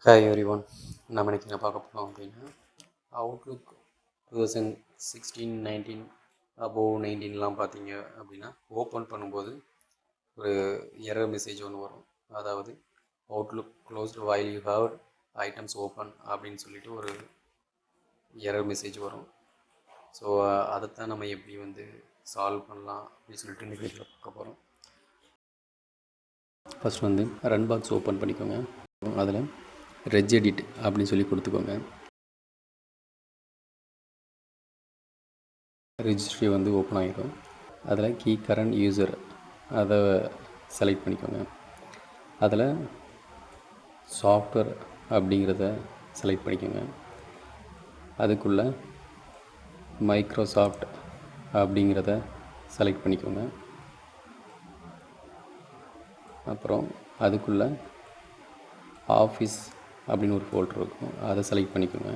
Hi everyone. நம்ம இன்றைக்கி என்ன பார்க்க போகிறோம் அப்படின்னா, அவுட்லுக் 2016-19 அபோவ் 19லாம் பார்த்தீங்க அப்படின்னா ஓப்பன் பண்ணும்போது ஒரு எரர் மெசேஜ் ஒன்று வரும். அதாவது Outlook closed while you have items open அப்படின்னு சொல்லிட்டு ஒரு எரர் மெசேஜ் வரும். ஸோ அதைத்தான் நம்ம எப்படி சால்வ் பண்ணலாம் அப்படின்னு சொல்லிட்டு இன்றைக்கி வீட்டில் பார்க்க போகிறோம். ஃபஸ்ட் ரன் பாக்ஸ் ஓப்பன் பண்ணிக்கோங்க. அதில் ரெஜெடிட் அப்படின்னு சொல்லி கொடுத்துக்கோங்க. ரெஜிஸ்ட்ரி ஓப்பன் ஆகிடும். அதில் கீ கரண்ட் யூசர் அதை செலக்ட் பண்ணிக்கோங்க. அதில் சாஃப்ட்வேர் அப்படிங்கிறத செலக்ட் பண்ணிக்கோங்க. அதுக்குள்ளே மைக்ரோசாஃப்ட் அப்படிங்கிறத செலக்ட் பண்ணிக்கோங்க. அப்புறம் அதுக்குள்ளே ஆஃபீஸ் அப்படின்னு ஒரு ஃபோல்டர் இருக்கும், அதை செலக்ட் பண்ணிக்கோங்க.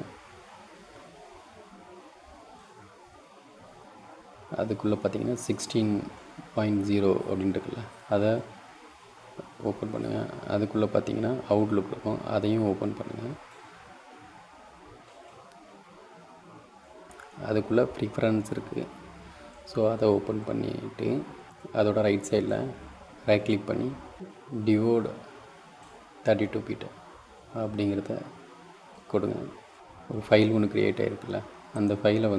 அதுக்குள்ளே பார்த்தீங்கன்னா 16.0 அப்படின்னு இருக்குல்ல, அதை ஓப்பன் பண்ணுங்கள். அதுக்குள்ளே பார்த்தீங்கன்னா அவுட்லுக் இருக்கும், அதையும் ஓப்பன் பண்ணுங்கள். அதுக்குள்ளே ப்ரிஃபரன்ஸ் இருக்குது, ஸோ அதை ஓப்பன் பண்ணிவிட்டு அதோட ரைட் சைடில் ரைட் கிளிக் பண்ணி டிவோட் 32 பிட் அப்படிங்கிறத கொடுங்க. ஒரு ஃபைல் ஒன்று க்ரியேட் ஆகிருக்குல்ல, அந்த ஃபைலை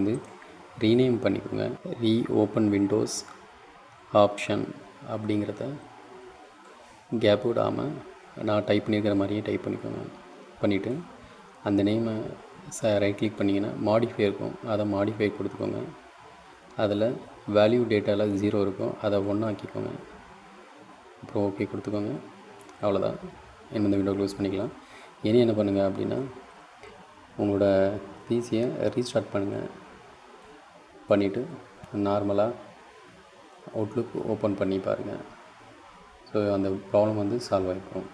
ரீநேம் பண்ணிக்கோங்க. ஓப்பன் விண்டோஸ் ஆப்ஷன் அப்படிங்கிறத கேப் விடாமல் நான் டைப் பண்ணியிருக்கிற மாதிரியே டைப் பண்ணிக்கோங்க. பண்ணிவிட்டு அந்த நேமை ரைட் கிளிக் பண்ணிங்கன்னா மாடிஃபை இருக்கும், அதை மாடிஃபை கொடுத்துக்கோங்க. அதில் வேல்யூ டேட்டாவில் 0 இருக்கும், அதை 1 ஆக்கிக்கோங்க. அப்புறம் ஓகே கொடுத்துக்கோங்க. அவ்வளோதான். இந்த விண்டோ க்ளோஸ் பண்ணிக்கலாம். இனி என்ன பண்ணுங்கள் அப்படின்னா, உங்களோட பிசியை ரீஸ்டார்ட் பண்ணுங்கள். பண்ணிவிட்டு நார்மலாக அவுட்லுக் ஓப்பன் பண்ணி பாருங்கள். ஸோ அந்த ப்ராப்ளம் சால்வ் ஆகிருக்கும்.